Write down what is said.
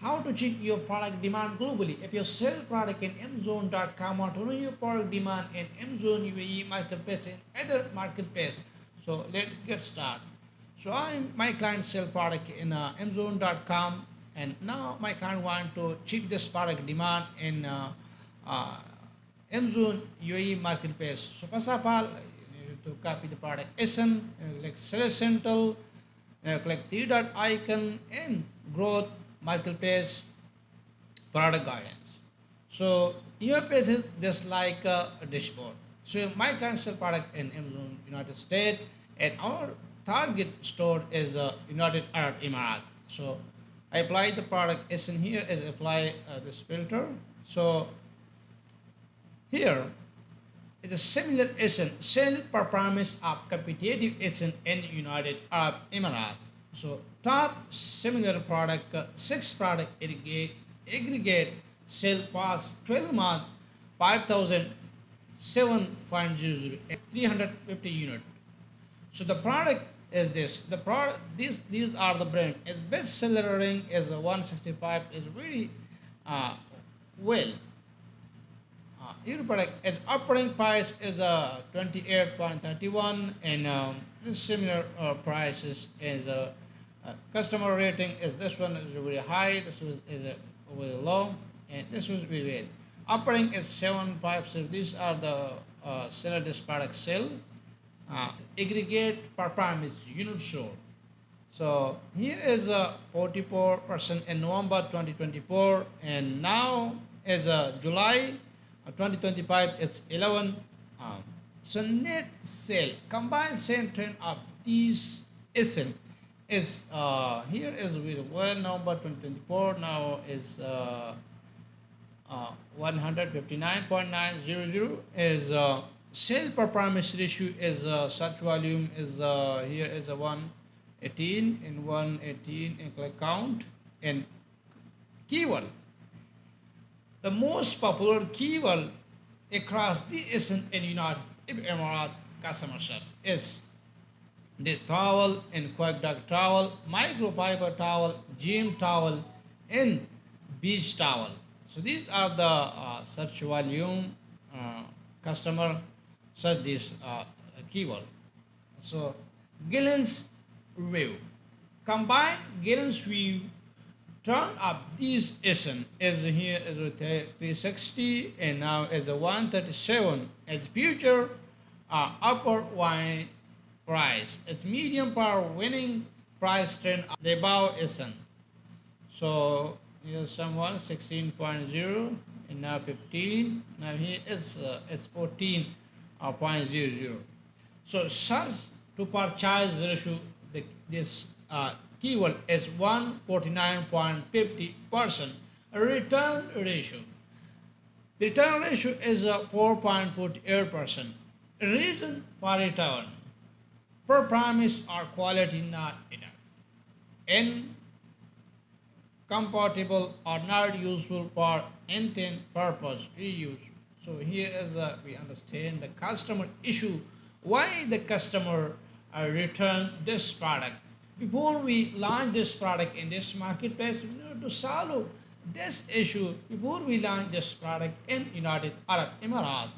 How to check your product demand globally. If you sell product in Amazon.com or to know your product demand in Amazon UAE marketplace and other marketplace. So let's get started. So my client sell product in Amazon.com, and now my client want to check this product demand in uh, Amazon UAE marketplace. So first of all, you need to copy the product SN, like Sales Central, click three dot icon and growth marketplace product guidance. So your page is just like a dashboard. So my client sell product in Amazon United States, and our target store is United Arab Emirates. So I apply the product as in here is apply this filter. So here is a similar ASIN sale performance of competitive ASIN in United Arab Emirates. So top similar product, six product aggregate sale past 12 month 5,007.00 at 350 unit. So the product is this. The product these are the brand. Its best seller ring is a 165 is really uh, well. Your product its operating price is 28.31, and similar prices is customer rating is this one is very high, this was is very low, and this was very well. Operating is 756. These are the seller this product sell. Aggregate performance unit sold. So here is a 44% in November 2024, and now is July 2025. It's 11. Um, so net sale combined sale trend of these ism is here is very well. November 2024 now is 159.900 is sale performance ratio is search volume is here is a 118 and 118 and click count and keyword. The most popular keyword across the ASEAN and United Arab Emirates customer set is the towel and quick dog towel, microfiber towel, gym towel, and beach towel. So these are the search volume customer search this keyword. So Gillen's review. Combine Gillen's view turn up this ASIN is here is with 360 and now is a 137 as future upper wine price. It's medium power winning price trend the above ASIN. So here's someone 16.0 and now 15. Now here it's 14.00. So search to purchase ratio this keyword is 149.50%. Return ratio. Return ratio is 4.48%. Reason for return. Per promise or quality not enough. Incompatible or not useful for intent purpose reuse. So here is we understand the customer issue. Why the customer return this product? Before we launch this product in this marketplace, we need to solve this issue before we launch this product in United Arab Emirates.